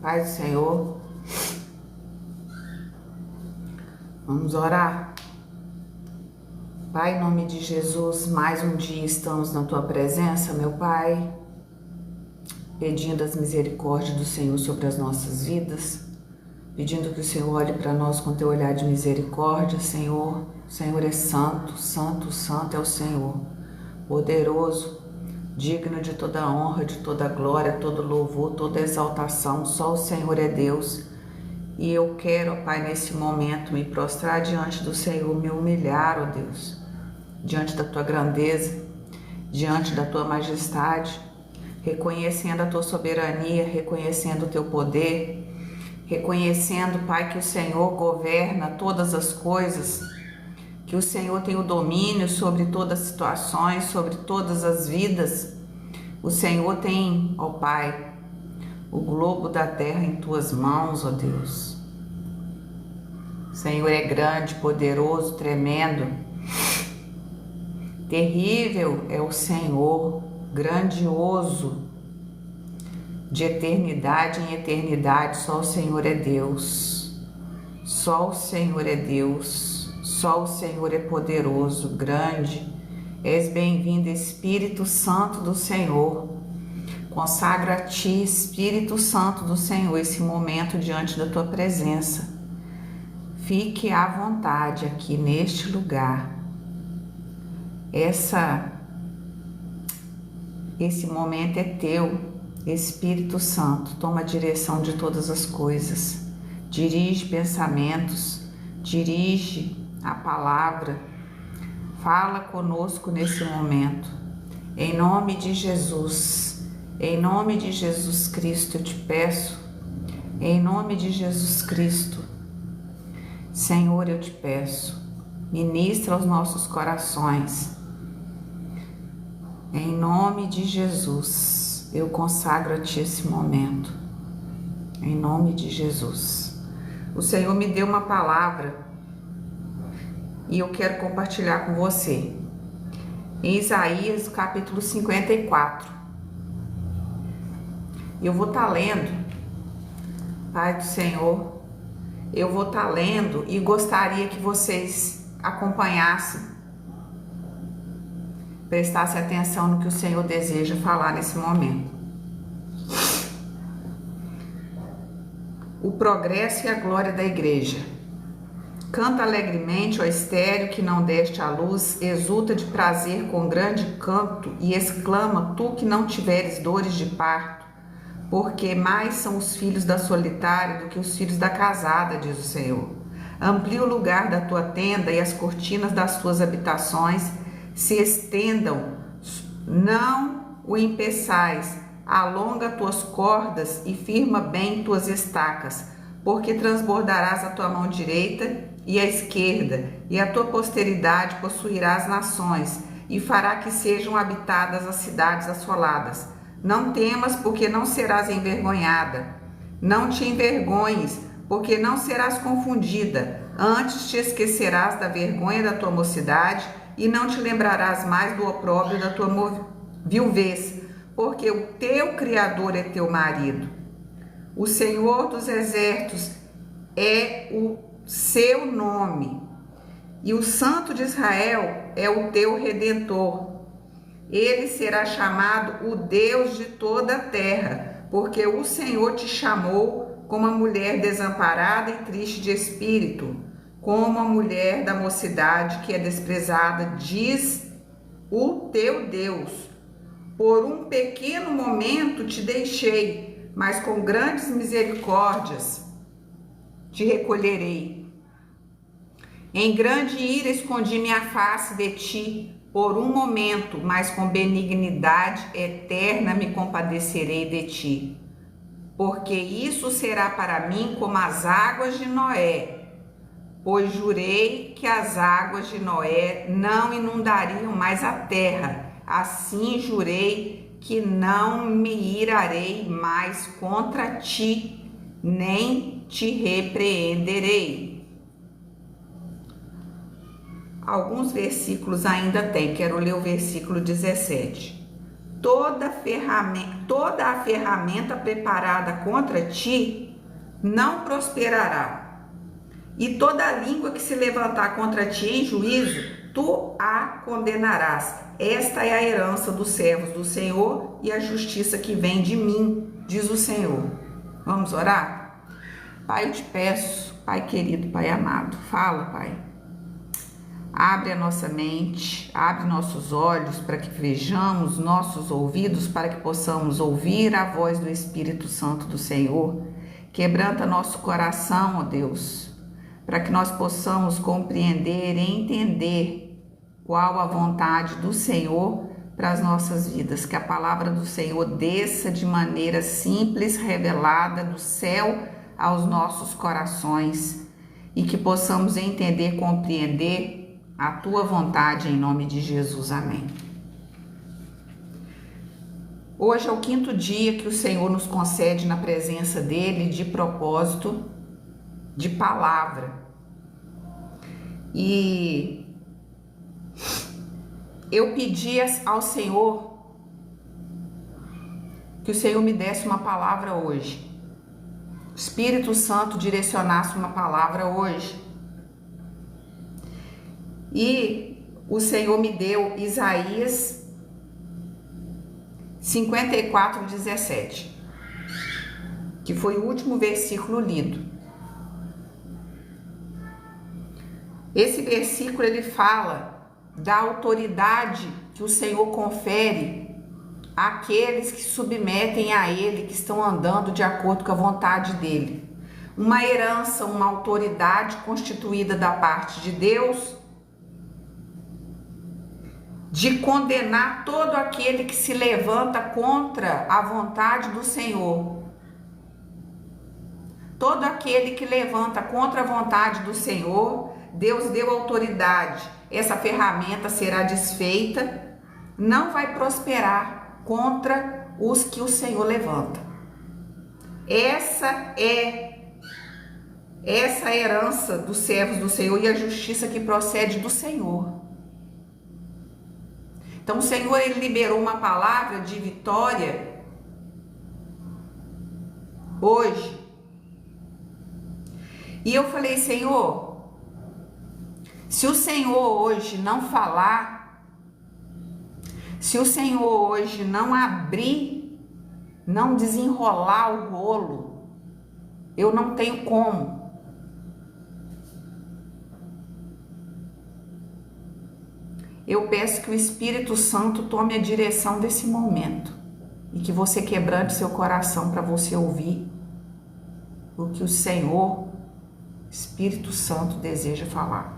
Pai do Senhor. Vamos orar. Pai, em nome de Jesus, mais um dia estamos na Tua presença, meu Pai, pedindo as misericórdias do Senhor sobre as nossas vidas, pedindo que o Senhor olhe para nós com Teu olhar de misericórdia, Senhor. O Senhor é santo, santo, santo é o Senhor, poderoso, digno de toda honra, de toda glória, todo louvor, toda exaltação. Só o Senhor é Deus. E eu quero, Pai, nesse momento me prostrar diante do Senhor, me humilhar, ó Deus, diante da Tua grandeza, diante da Tua majestade, reconhecendo a Tua soberania, reconhecendo o Teu poder, reconhecendo, Pai, que o Senhor governa todas as coisas, que o Senhor tem o domínio sobre todas as situações, sobre todas as vidas. O Senhor tem, ó Pai, o globo da terra em Tuas mãos, ó Deus. O Senhor é grande, poderoso, tremendo. Terrível é o Senhor, grandioso, de eternidade em eternidade. Só o Senhor é Deus. Só o Senhor é Deus. Só o Senhor é poderoso, grande. És bem-vindo, Espírito Santo do Senhor. Consagra a Ti, Espírito Santo do Senhor, esse momento diante da Tua presença. Fique à vontade aqui neste lugar. Esse momento é Teu, Espírito Santo. Toma a direção de todas as coisas. Dirige pensamentos, dirige a palavra. Fala conosco nesse momento. Em nome de Jesus. Em nome de Jesus Cristo, eu te peço, em nome de Jesus Cristo, Senhor, eu te peço, ministra aos nossos corações, em nome de Jesus, eu consagro a Ti esse momento, em nome de Jesus. O Senhor me deu uma palavra e eu quero compartilhar com você, em Isaías capítulo 54. Eu vou estar lendo, Pai do Senhor, eu vou estar lendo e gostaria que vocês acompanhassem, prestassem atenção no que o Senhor deseja falar nesse momento. O progresso e a glória da igreja. Canta alegremente, ó estéril, que não deste à luz, exulta de prazer com grande canto e exclama, tu que não tiveres dores de parto. Porque mais são os filhos da solitária do que os filhos da casada, diz o Senhor. Amplia o lugar da tua tenda e as cortinas das tuas habitações se estendam. Não o impeçais, alonga tuas cordas e firma bem tuas estacas, porque transbordarás a tua mão direita e a esquerda, e a tua posteridade possuirá as nações, e fará que sejam habitadas as cidades assoladas. Não temas, porque não serás envergonhada. Não te envergonhes, porque não serás confundida. Antes te esquecerás da vergonha da tua mocidade e não te lembrarás mais do opróbrio da tua viuvez, porque o teu Criador é teu marido. O Senhor dos exércitos é o seu nome, e o Santo de Israel é o teu Redentor. Ele será chamado o Deus de toda a terra, porque o Senhor te chamou como a mulher desamparada e triste de espírito, como a mulher da mocidade que é desprezada, diz o teu Deus. Por um pequeno momento te deixei, mas com grandes misericórdias te recolherei. Em grande ira escondi minha face de ti, por um momento, mas com benignidade eterna me compadecerei de ti. Porque isso será para mim como as águas de Noé, pois jurei que as águas de Noé não inundariam mais a terra. Assim jurei que não me irarei mais contra ti, nem te repreenderei. Alguns versículos ainda tem, quero ler o versículo 17. toda a ferramenta preparada contra ti não prosperará, e toda língua que se levantar contra ti em juízo, tu a condenarás. Esta é a herança dos servos do Senhor e a justiça que vem de mim, diz o Senhor. Vamos orar? Pai, eu te peço, Pai querido, Pai amado, fala, Pai. Abre a nossa mente, abre nossos olhos para que vejamos, nossos ouvidos para que possamos ouvir a voz do Espírito Santo do Senhor. Quebranta nosso coração, ó Deus, para que nós possamos compreender e entender qual a vontade do Senhor para as nossas vidas. Que a palavra do Senhor desça de maneira simples, revelada do céu aos nossos corações e que possamos entender, compreender a tua vontade em nome de Jesus. Amém. Hoje é o 5º dia que o Senhor nos concede na presença dele de propósito, de palavra. E eu pedi ao Senhor que o Senhor me desse uma palavra hoje. O Espírito Santo direcionasse uma palavra hoje. E o Senhor me deu Isaías 54:17, que foi o último versículo lido. Esse versículo ele fala da autoridade que o Senhor confere àqueles que submetem a Ele, que estão andando de acordo com a vontade dEle. Uma herança, uma autoridade constituída da parte de Deus, de condenar todo aquele que se levanta contra a vontade do Senhor. Todo aquele que levanta contra a vontade do Senhor, Deus deu autoridade. Essa ferramenta será desfeita, não vai prosperar contra os que o Senhor levanta. Essa é a herança dos servos do Senhor e a justiça que procede do Senhor. Então o Senhor ele liberou uma palavra de vitória hoje. E eu falei, Senhor, se o Senhor hoje não falar, se o Senhor hoje não abrir, não desenrolar o rolo, eu não tenho como. Eu peço que o Espírito Santo tome a direção desse momento e que você quebrante seu coração para você ouvir o que o Senhor, Espírito Santo, deseja falar.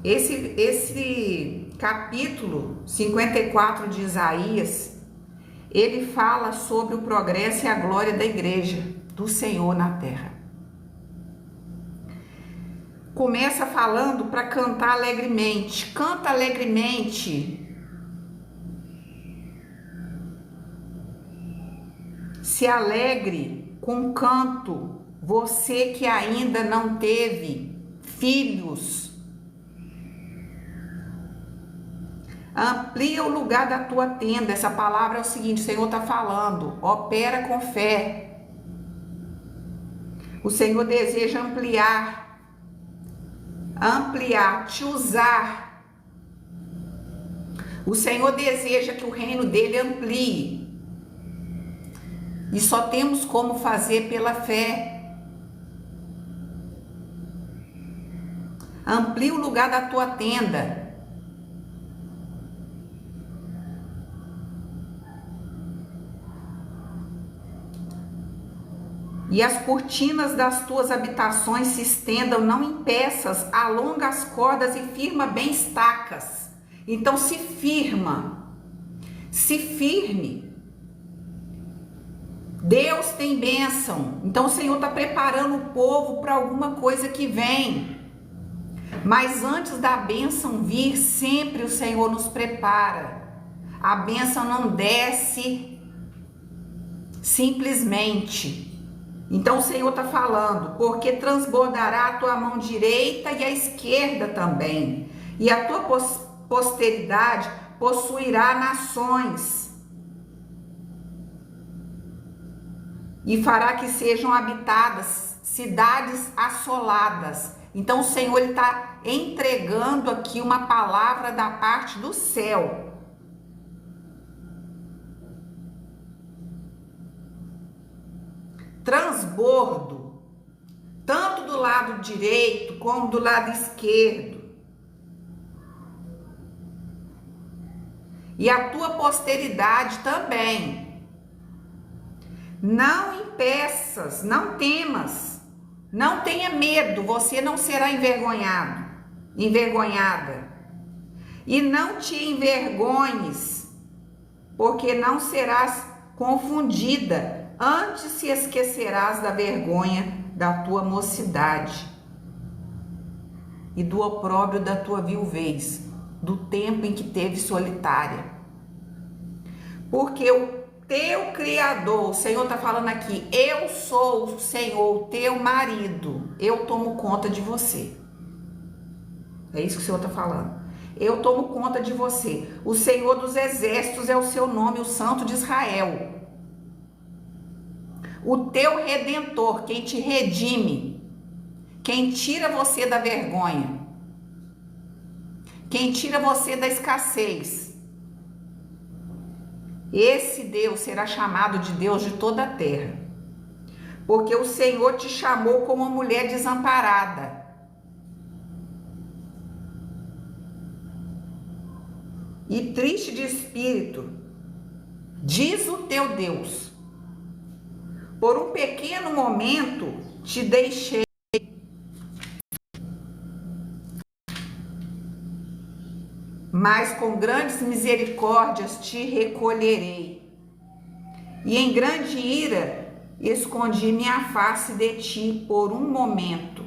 Esse capítulo 54 de Isaías, ele fala sobre o progresso e a glória da igreja do Senhor na terra. Começa falando para cantar alegremente. Canta alegremente. Se alegre com canto, você que ainda não teve filhos. Amplia o lugar da tua tenda. Essa palavra é o seguinte, o Senhor está falando. Opera com fé. O Senhor deseja ampliar, te usar. O Senhor deseja que o reino dele amplie. E só temos como fazer pela fé. Amplia o lugar da tua tenda. E as cortinas das tuas habitações se estendam, não em peças, alonga as cordas e firma bem estacas. Então se firma, se firme. Deus tem bênção, então o Senhor está preparando o povo para alguma coisa que vem. Mas antes da bênção vir, sempre o Senhor nos prepara. A bênção não desce simplesmente. Então o Senhor está falando, porque transbordará a tua mão direita e a esquerda também, e a tua posteridade possuirá nações e fará que sejam habitadas cidades assoladas. Então o Senhor está entregando aqui uma palavra da parte do céu. Transbordo, tanto do lado direito como do lado esquerdo. E a tua posteridade também. Não impeças, não temas, não tenha medo, você não será envergonhado, envergonhada. E não te envergonhes, porque não serás confundida, antes se esquecerás da vergonha da tua mocidade e do opróbrio da tua viuvez, do tempo em que teve solitária. Porque o teu Criador, o Senhor está falando aqui, eu sou o Senhor, teu marido, eu tomo conta de você. É isso que o Senhor está falando. Eu tomo conta de você. O Senhor dos exércitos é o seu nome, o Santo de Israel. O teu Redentor, quem te redime, quem tira você da vergonha, quem tira você da escassez. Esse Deus será chamado de Deus de toda a terra, porque o Senhor te chamou como uma mulher desamparada. E triste de espírito, diz o teu Deus, por um pequeno momento te deixei, mas com grandes misericórdias te recolherei. E em grande ira escondi minha face de ti por um momento,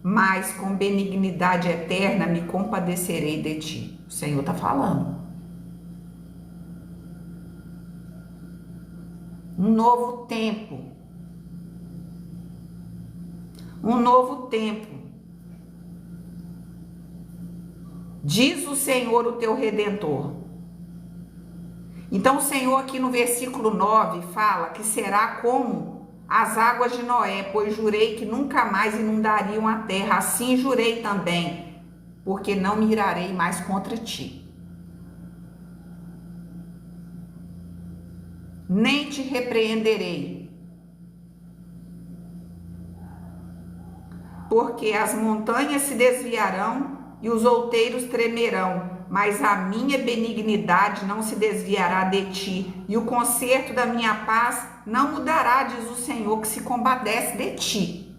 mas com benignidade eterna me compadecerei de ti. O Senhor está falando. Um novo tempo. Um novo tempo. Diz o Senhor, o teu Redentor. Então o Senhor aqui no versículo 9 fala que será como as águas de Noé, pois jurei que nunca mais inundariam a terra, assim jurei também, porque não me irarei mais contra ti. Nem te repreenderei, porque as montanhas se desviarão e os outeiros tremerão, mas a minha benignidade não se desviará de ti, e o conserto da minha paz não mudará, diz o Senhor, que se compadece de ti.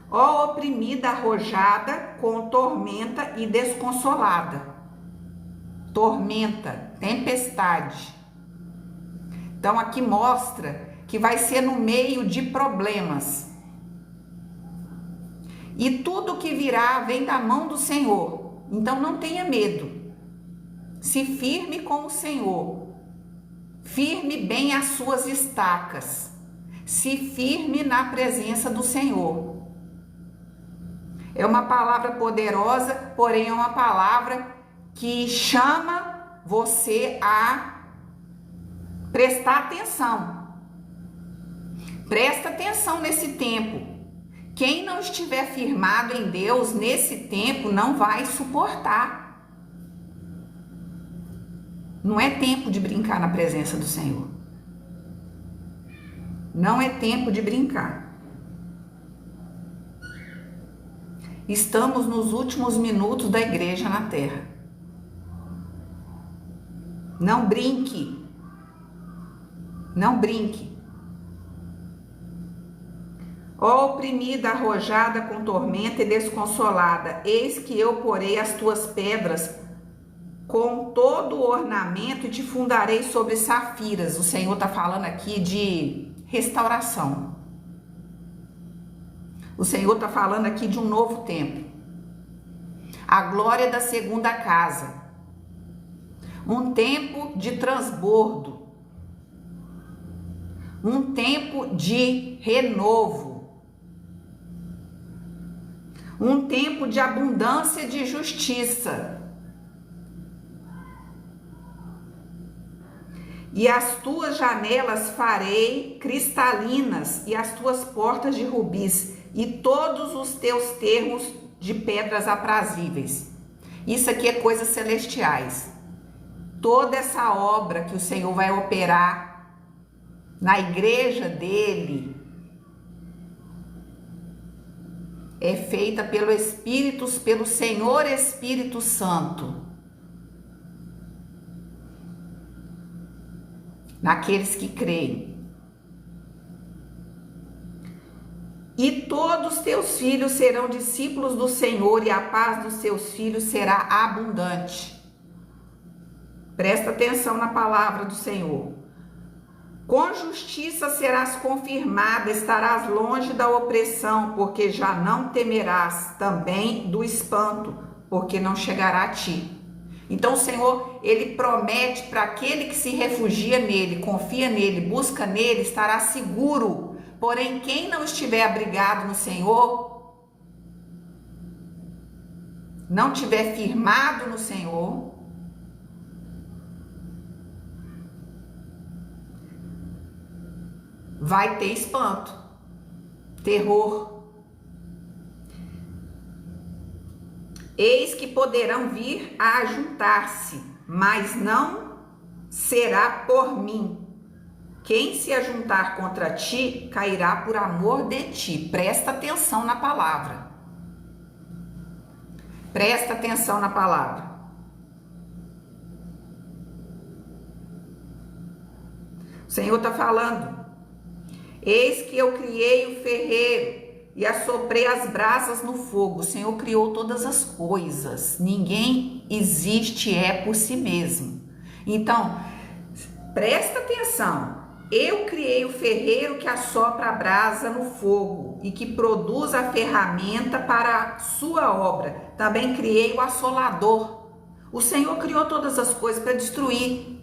Ó oprimida, arrojada, com tormenta e desconsolada. Tormenta, tempestade. Então aqui mostra que vai ser no meio de problemas. E tudo que virá vem da mão do Senhor. Então não tenha medo. Se firme com o Senhor. Firme bem as suas estacas. Se firme na presença do Senhor. É uma palavra poderosa, porém é uma palavra que chama você a prestar atenção. Presta atenção nesse tempo. Quem não estiver firmado em Deus nesse tempo não vai suportar. Não é tempo de brincar na presença do Senhor. Não é tempo de brincar. Estamos nos últimos minutos da igreja na terra. Não brinque. Não brinque. Ó oprimida, arrojada com tormenta e desconsolada, eis que eu porei as tuas pedras com todo o ornamento e te fundarei sobre safiras. O Senhor está falando aqui de restauração. O Senhor está falando aqui de um novo tempo. A glória da segunda casa. Um tempo de transbordo. Um tempo de renovo. Um tempo de abundância de justiça. e as tuas janelas farei cristalinas, e as tuas portas de rubis, e todos os teus termos de pedras aprazíveis. Isso aqui é coisas celestiais. Toda essa obra que o Senhor vai operar na igreja dele é feita pelo Senhor Espírito Santo, naqueles que creem. E todos teus filhos serão discípulos do Senhor, e a paz dos seus filhos será abundante. Presta atenção na palavra do Senhor. Com justiça serás confirmada, estarás longe da opressão, porque já não temerás também do espanto, porque não chegará a ti. Então o Senhor, ele promete para aquele que se refugia nele, confia nele, busca nele, estará seguro. Porém, quem não estiver abrigado no Senhor, não estiver firmado no Senhor, vai ter espanto, terror. Eis que poderão vir a ajuntar-se, mas não será por mim. Quem se ajuntar contra ti, cairá por amor de ti. Presta atenção na palavra. Presta atenção na palavra. O Senhor está falando. Eis que eu criei o ferreiro e assoprei as brasas no fogo. O Senhor criou todas as coisas. Ninguém existe por si mesmo. Então, presta atenção. Eu criei o ferreiro que assopra a brasa no fogo e que produz a ferramenta para a sua obra. Também criei o assolador. O Senhor criou todas as coisas para destruir.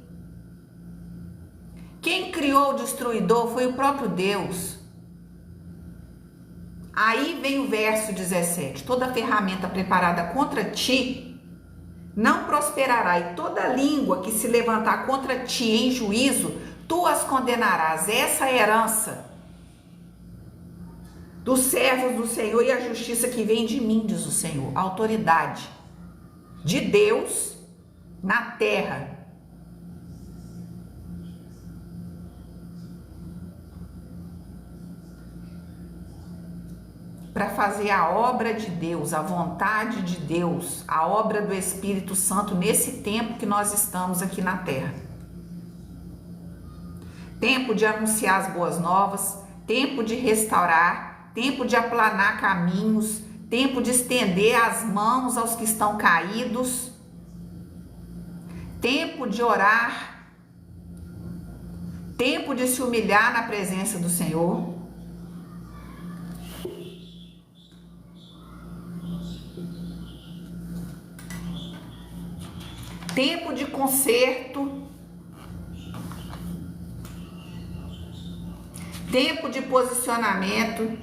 Quem criou o destruidor foi o próprio Deus. Aí vem o verso 17. Toda ferramenta preparada contra ti não prosperará, e toda língua que se levantar contra ti em juízo, tu as condenarás. Essa é a herança dos servos do Senhor e a justiça que vem de mim, diz o Senhor. A autoridade de Deus na terra. Para fazer a obra de Deus, a vontade de Deus, a obra do Espírito Santo nesse tempo que nós estamos aqui na terra. Tempo de anunciar as boas novas, tempo de restaurar, tempo de aplanar caminhos, tempo de estender as mãos aos que estão caídos, tempo de orar, tempo de se humilhar na presença do Senhor. Tempo de conserto, tempo de posicionamento,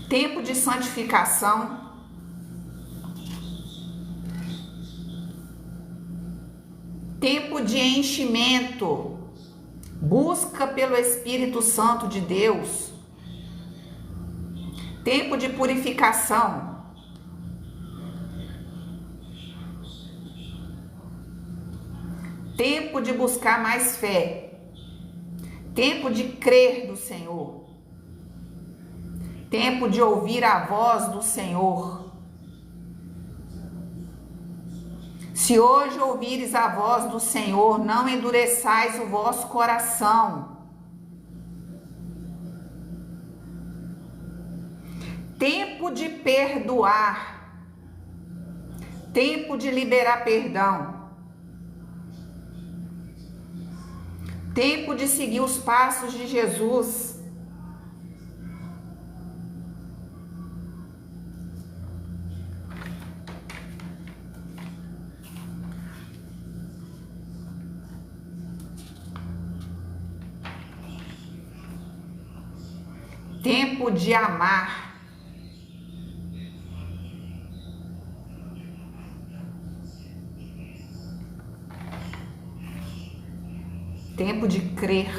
tempo de santificação, tempo de enchimento, busca pelo Espírito Santo de Deus, tempo de purificação, tempo de buscar mais fé, tempo de crer no Senhor, tempo de ouvir a voz do Senhor. Se hoje ouvires a voz do Senhor, não endureçais o vosso coração. Tempo de perdoar, tempo de liberar perdão. Tempo de seguir os passos de Jesus. Tempo de amar. tempo de crer.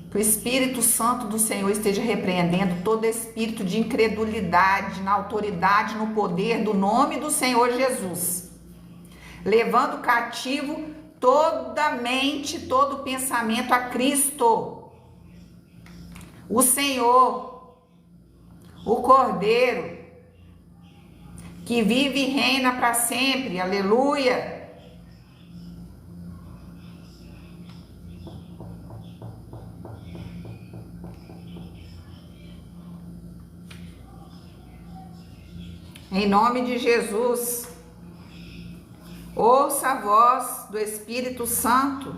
Que o Espírito Santo do Senhor esteja repreendendo todo espírito de incredulidade na autoridade, no poder do nome do Senhor Jesus, levando cativo toda mente, todo pensamento a Cristo, o Senhor, o Cordeiro, que vive e reina para sempre, aleluia. Em nome de Jesus, ouça a voz do Espírito Santo.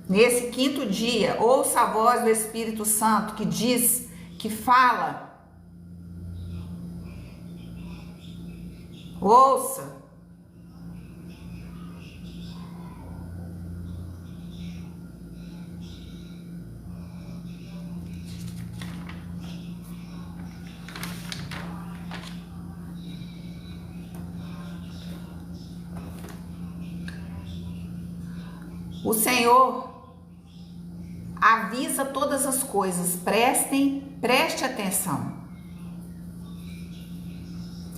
Nesse quinto dia, ouça a voz do Espírito Santo que diz, que fala. Ouça. O Senhor avisa todas as coisas, preste atenção.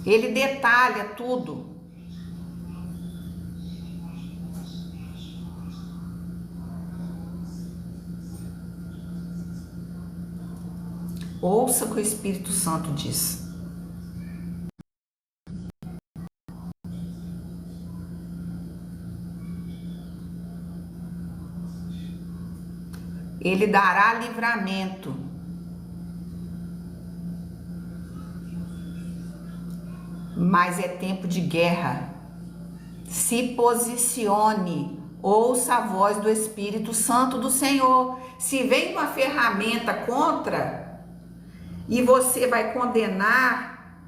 Ele detalha tudo. Ouça o que o Espírito Santo diz. Ele dará livramento. Mas é tempo de guerra. Se posicione, ouça a voz do Espírito Santo do Senhor. Se vem uma ferramenta contra e você vai condenar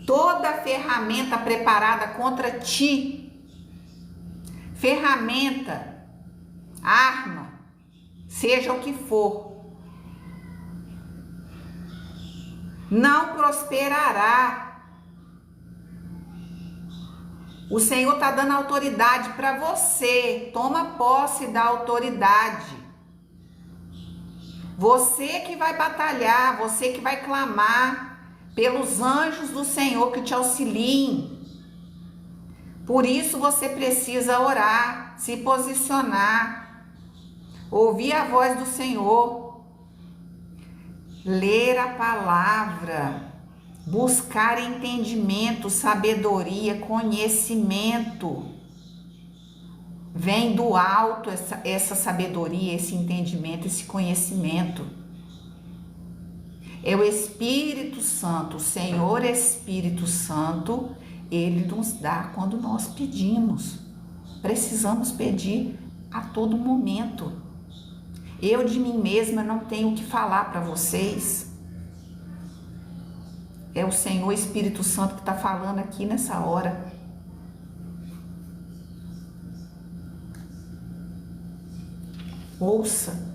toda a ferramenta preparada contra ti, ferramenta, arma, seja o que for, não prosperará. O Senhor está dando autoridade para você. Toma posse da autoridade. Você que vai batalhar, você que vai clamar pelos anjos do Senhor que te auxiliem. Por isso você precisa orar, se posicionar, ouvir a voz do Senhor, ler a palavra, buscar entendimento, sabedoria, conhecimento. Vem do alto essa sabedoria, esse entendimento, esse conhecimento. É o Espírito Santo, o Senhor Espírito Santo, Ele nos dá quando nós pedimos. Precisamos pedir a todo momento. Eu de mim mesma não tenho o que falar para vocês. É o Senhor Espírito Santo que está falando aqui nessa hora. Ouça.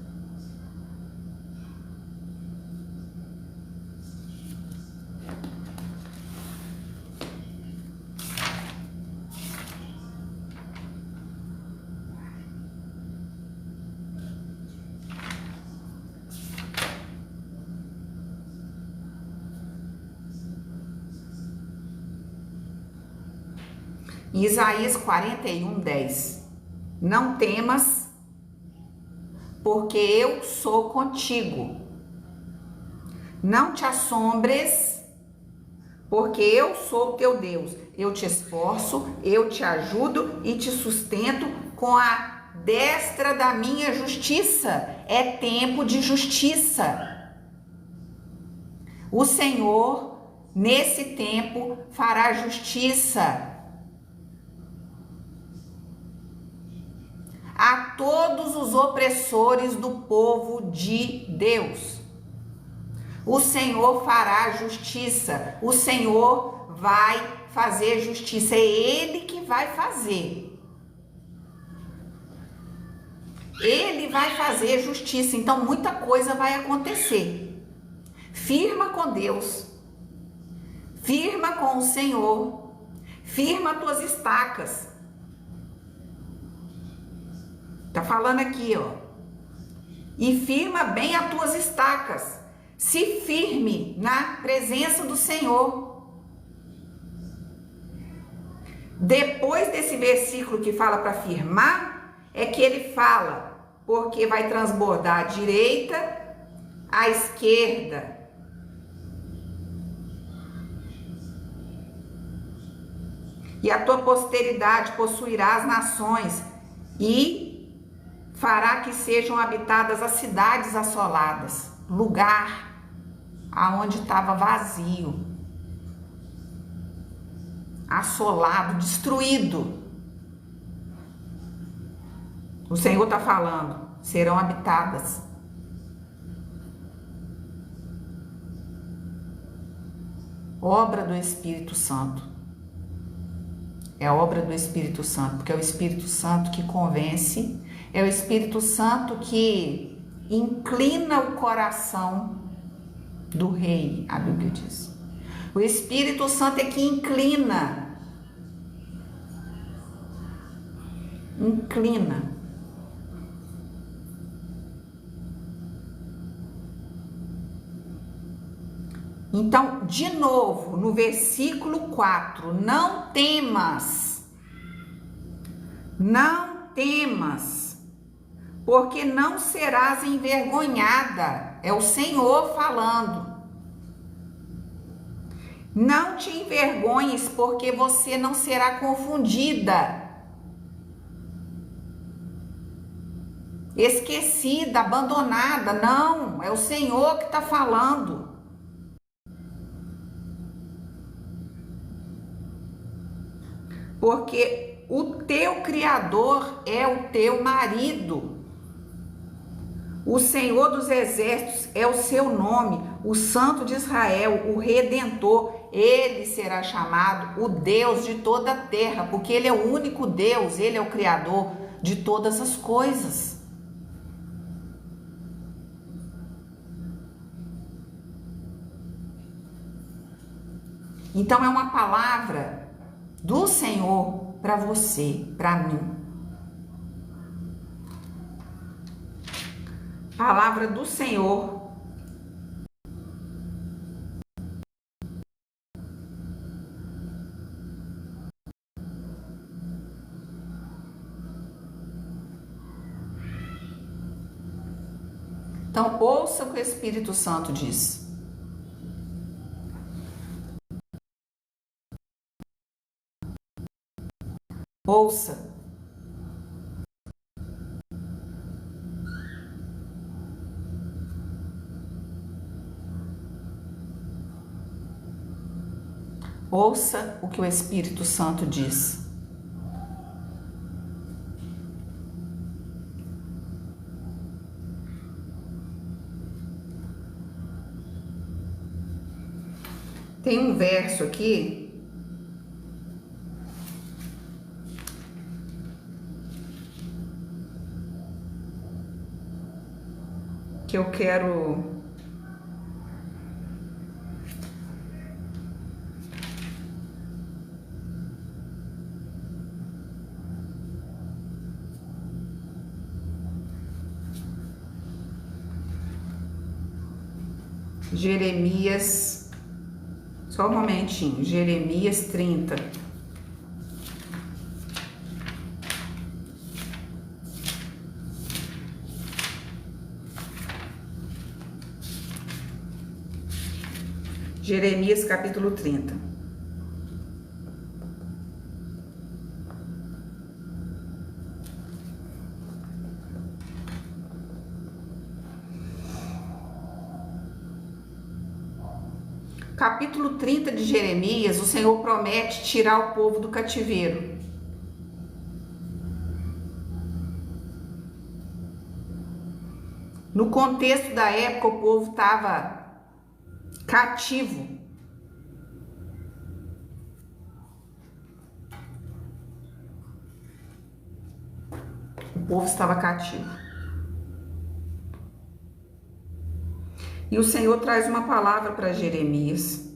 Isaías 41:10. Não temas, porque eu sou contigo. Não te assombres, porque eu sou teu Deus. Eu te esforço, eu te ajudo e te sustento com a destra da minha justiça. É tempo de justiça. O Senhor, nesse tempo, fará justiça a todos os opressores do povo de Deus. O Senhor fará justiça, o Senhor vai fazer justiça, é Ele que vai fazer. Ele vai fazer justiça, então muita coisa vai acontecer. Firma com Deus, firma com o Senhor, firma tuas estacas. Tá falando aqui, ó. E firma bem as tuas estacas. Se firme na presença do Senhor. Depois desse versículo que fala para firmar, é que ele fala, porque vai transbordar à direita, à esquerda. E a tua posteridade possuirá as nações e fará que sejam habitadas as cidades assoladas, lugar aonde estava vazio, assolado, destruído. O Senhor está falando, serão habitadas. Obra do Espírito Santo. É a obra do Espírito Santo, porque é o Espírito Santo que convence, é o Espírito Santo que inclina o coração do rei, a Bíblia diz. O Espírito Santo é que inclina. Então, de novo, no versículo 4, não temas, porque não serás envergonhada, é o Senhor falando. Não te envergonhes, porque você não será confundida, esquecida, abandonada, não, é o Senhor que está falando. Porque o teu Criador é o teu marido. O Senhor dos Exércitos é o seu nome, o Santo de Israel, o Redentor. Ele será chamado o Deus de toda a terra, porque ele é o único Deus, ele é o Criador de todas as coisas. Então é uma palavra do Senhor para você, para mim. Palavra do Senhor. Então, ouça o que o Espírito Santo diz. Ouça. Ouça o que o Espírito Santo diz. Tem um verso aqui que eu quero Jeremias, só um momentinho, Jeremias 30. Jeremias capítulo 30. Capítulo 30 de Jeremias, o Senhor promete tirar o povo do cativeiro. No contexto da época, o povo estava cativo. O povo estava cativo. E o Senhor traz uma palavra para Jeremias.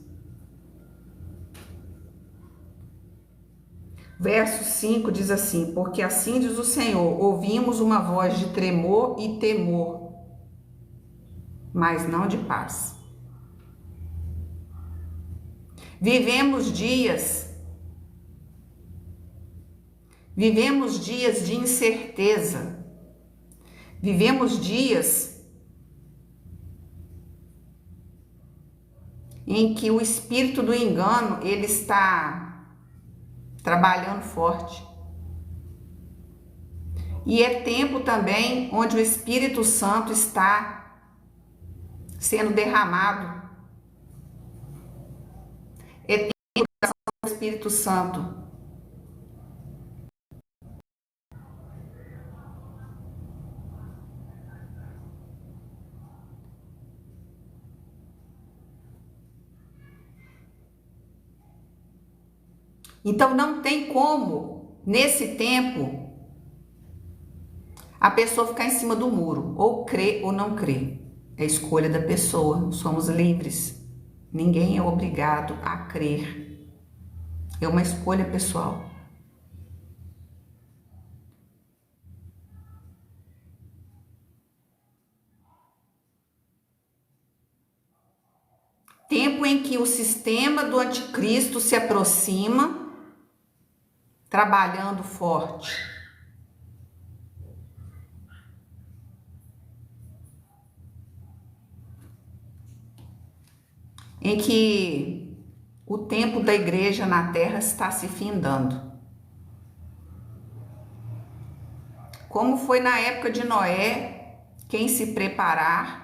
Verso 5 diz assim: porque assim diz o Senhor, ouvimos uma voz de tremor e temor, mas não de paz. Vivemos dias de incerteza, vivemos dias em que o espírito do engano, ele está trabalhando forte. E é tempo também onde o Espírito Santo está sendo derramado. É tempo do Espírito Santo. Então não tem como, nesse tempo, a pessoa ficar em cima do muro, ou crê ou não crê. É escolha da pessoa, somos livres. Ninguém é obrigado a crer. É uma escolha pessoal. Tempo em que o sistema do anticristo se aproxima, trabalhando forte. Em que o tempo da igreja na terra está se findando. Como foi na época de Noé, quem se preparar,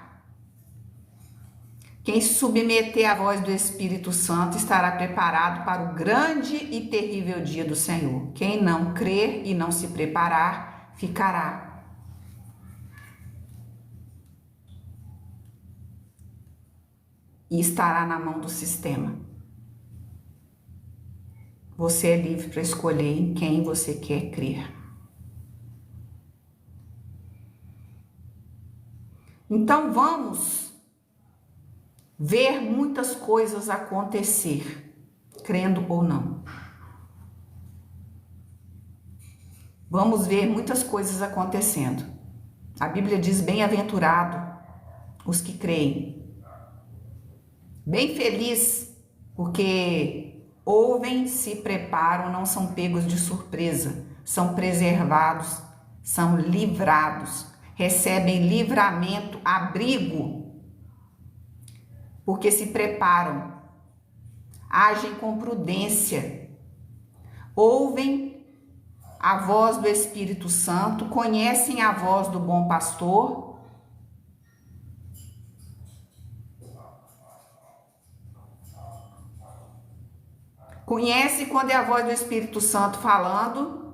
quem se submeter à voz do Espírito Santo estará preparado para o grande e terrível dia do Senhor. Quem não crer e não se preparar, ficará. E estará na mão do sistema. Você é livre para escolher em quem você quer crer. Então vamos ver muitas coisas acontecer, crendo ou não. Vamos ver muitas coisas acontecendo. A Bíblia diz: bem-aventurado os que creem. Bem feliz, porque ouvem, se preparam, não são pegos de surpresa, são preservados, são livrados, recebem livramento, abrigo, porque se preparam, agem com prudência, ouvem a voz do Espírito Santo, conhecem a voz do bom pastor, conhece quando é a voz do Espírito Santo falando,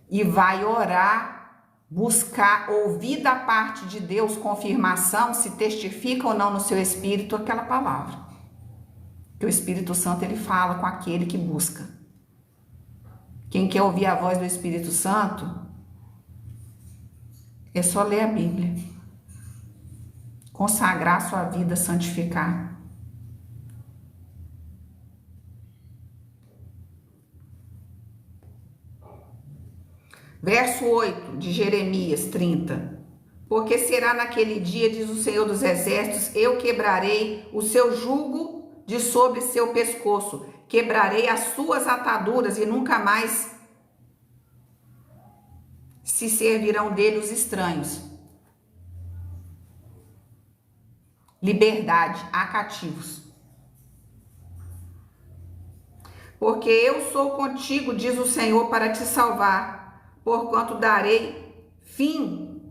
e vai orar, buscar, ouvir da parte de Deus confirmação, se testifica ou não no seu espírito aquela palavra. Que o Espírito Santo, ele fala com aquele que busca. Quem quer ouvir a voz do Espírito Santo, é só ler a Bíblia. Consagrar sua vida, santificar. Verso 8 de Jeremias 30. Porque será naquele dia, diz o Senhor dos Exércitos, eu quebrarei o seu jugo de sobre seu pescoço, quebrarei as suas ataduras e nunca mais se servirão dele os estranhos. Liberdade a cativos. Porque eu sou contigo, diz o Senhor, para te salvar, porquanto darei fim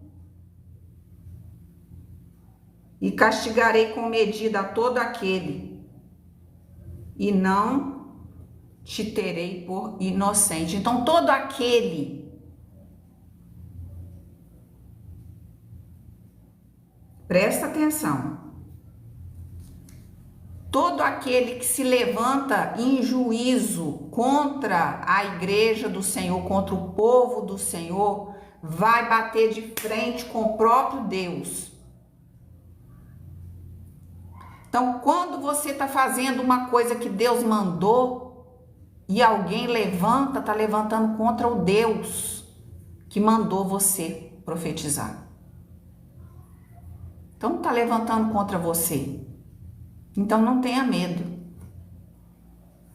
e castigarei com medida a todo aquele, e não te terei por inocente. Então, todo aquele, presta atenção, todo aquele que se levanta em juízo contra a igreja do Senhor, contra o povo do Senhor, vai bater de frente com o próprio Deus. Então, quando você está fazendo uma coisa que Deus mandou e alguém levanta, está levantando contra o Deus que mandou você profetizar. Então, está levantando contra você. Então, não tenha medo.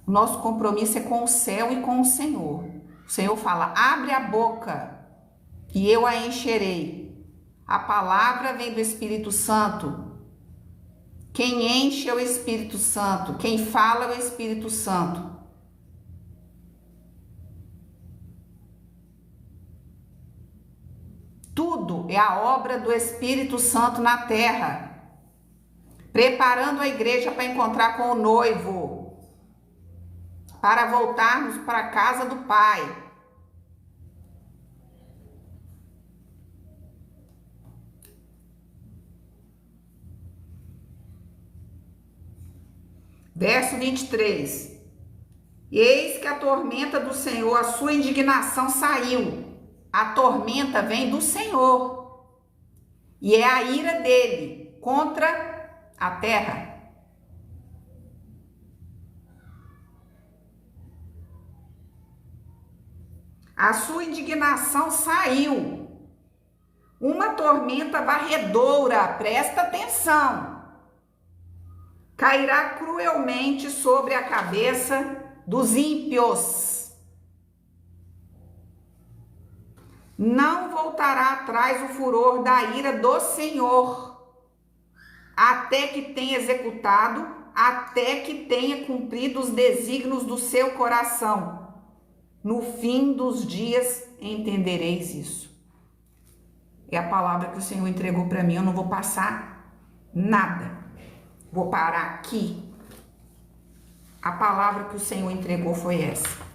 O nosso compromisso é com o céu e com o Senhor. O Senhor fala: abre a boca e eu a encherei. A palavra vem do Espírito Santo. Quem enche é o Espírito Santo. Quem fala é o Espírito Santo. Tudo é a obra do Espírito Santo na terra, preparando a igreja para encontrar com o noivo, para voltarmos para a casa do Pai. Verso 23. Eis que a tormenta do Senhor, a sua indignação saiu. A tormenta vem do Senhor e é a ira dele contra a terra. A sua indignação saiu. Uma tormenta varredora, presta atenção, cairá cruelmente sobre a cabeça dos ímpios. Não voltará atrás o furor da ira do Senhor, até que tenha executado, até que tenha cumprido os desígnios do seu coração. No fim dos dias entendereis isso. É a palavra que o Senhor entregou para mim. Eu não vou passar nada. Vou parar aqui. A palavra que o Senhor entregou foi essa.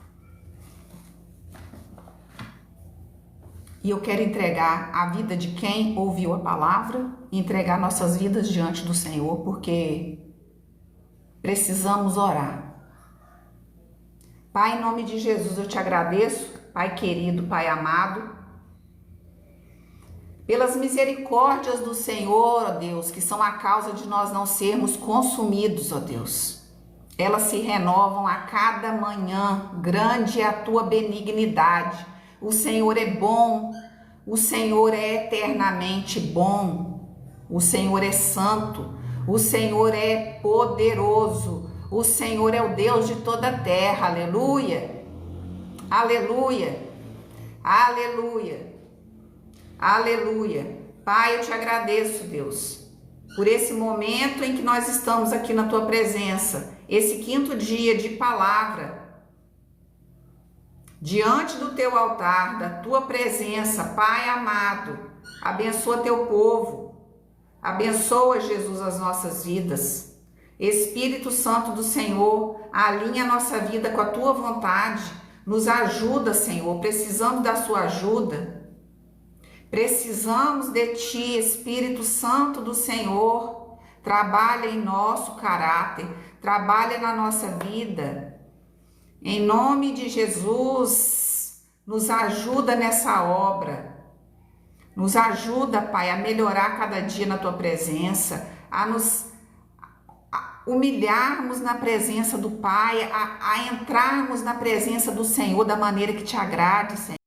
E eu quero entregar a vida de quem ouviu a palavra, entregar nossas vidas diante do Senhor, porque precisamos orar. Pai, em nome de Jesus, eu te agradeço, Pai querido, Pai amado, pelas misericórdias do Senhor, ó Deus, que são a causa de nós não sermos consumidos, ó Deus. Elas se renovam a cada manhã, grande é a tua benignidade. O Senhor é bom, o Senhor é eternamente bom, o Senhor é santo, o Senhor é poderoso, o Senhor é o Deus de toda a terra, aleluia, aleluia, aleluia, aleluia. Pai, eu te agradeço, Deus, por esse momento em que nós estamos aqui na tua presença, esse quinto dia de palavra, diante do teu altar, da tua presença, Pai amado, abençoa teu povo, abençoa, Jesus, as nossas vidas. Espírito Santo do Senhor, alinha a nossa vida com a tua vontade, nos ajuda, Senhor, precisamos da sua ajuda, precisamos de ti, Espírito Santo do Senhor, trabalha em nosso caráter, trabalha na nossa vida, em nome de Jesus, nos ajuda nessa obra, nos ajuda, Pai, a melhorar cada dia na tua presença, a nos humilharmos na presença do Pai, a entrarmos na presença do Senhor da maneira que te agrade, Senhor.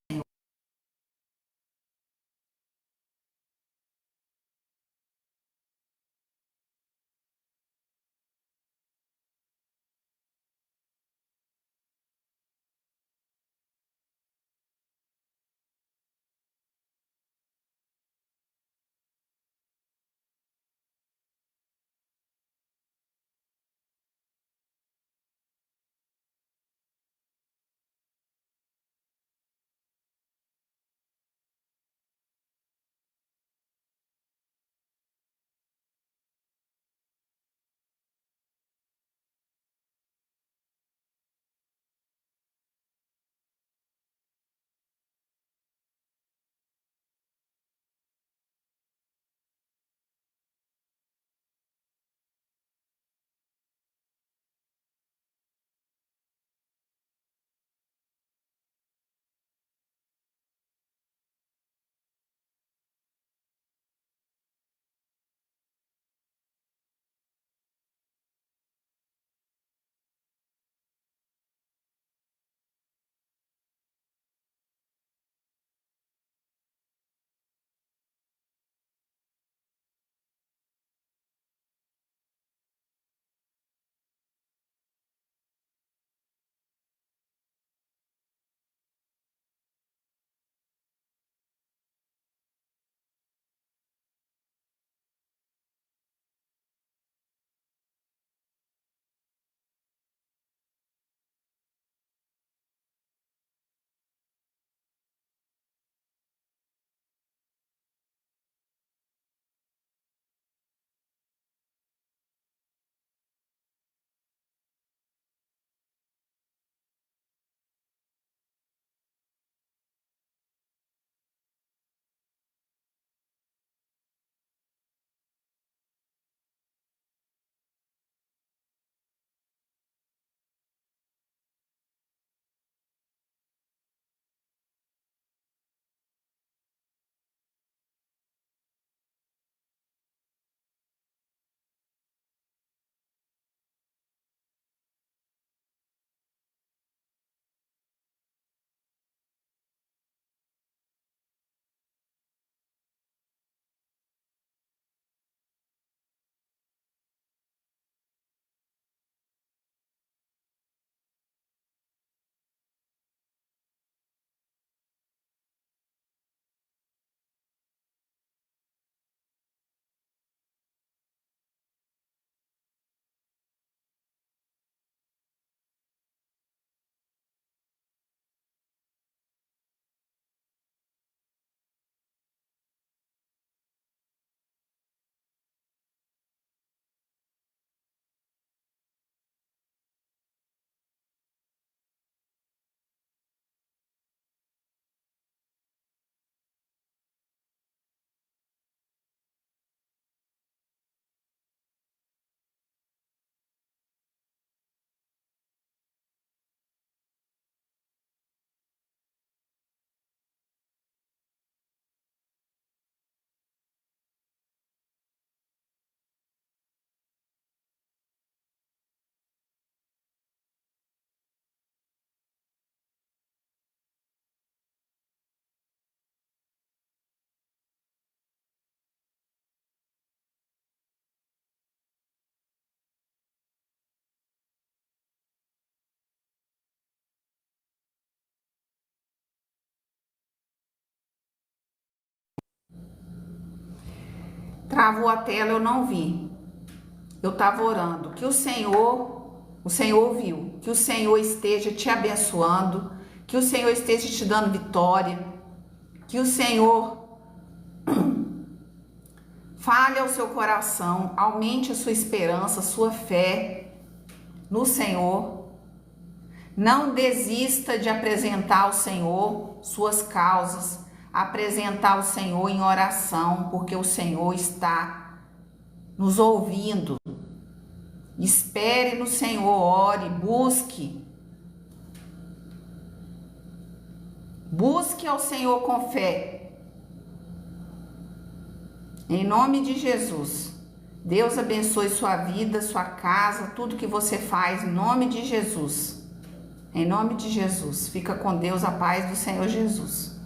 Travou a tela, eu não vi. Eu estava orando. Que o Senhor viu. Que o Senhor esteja te abençoando. Que o Senhor esteja te dando vitória. Que o Senhor fale ao seu coração. Aumente a sua esperança, a sua fé no Senhor. Não desista de apresentar ao Senhor suas causas. Apresentar ao Senhor em oração, porque o Senhor está nos ouvindo. Espere no Senhor, ore, busque. Busque ao Senhor com fé. Em nome de Jesus. Deus abençoe sua vida, sua casa, tudo que você faz, em nome de Jesus. Em nome de Jesus. Fica com Deus, a paz do Senhor Jesus.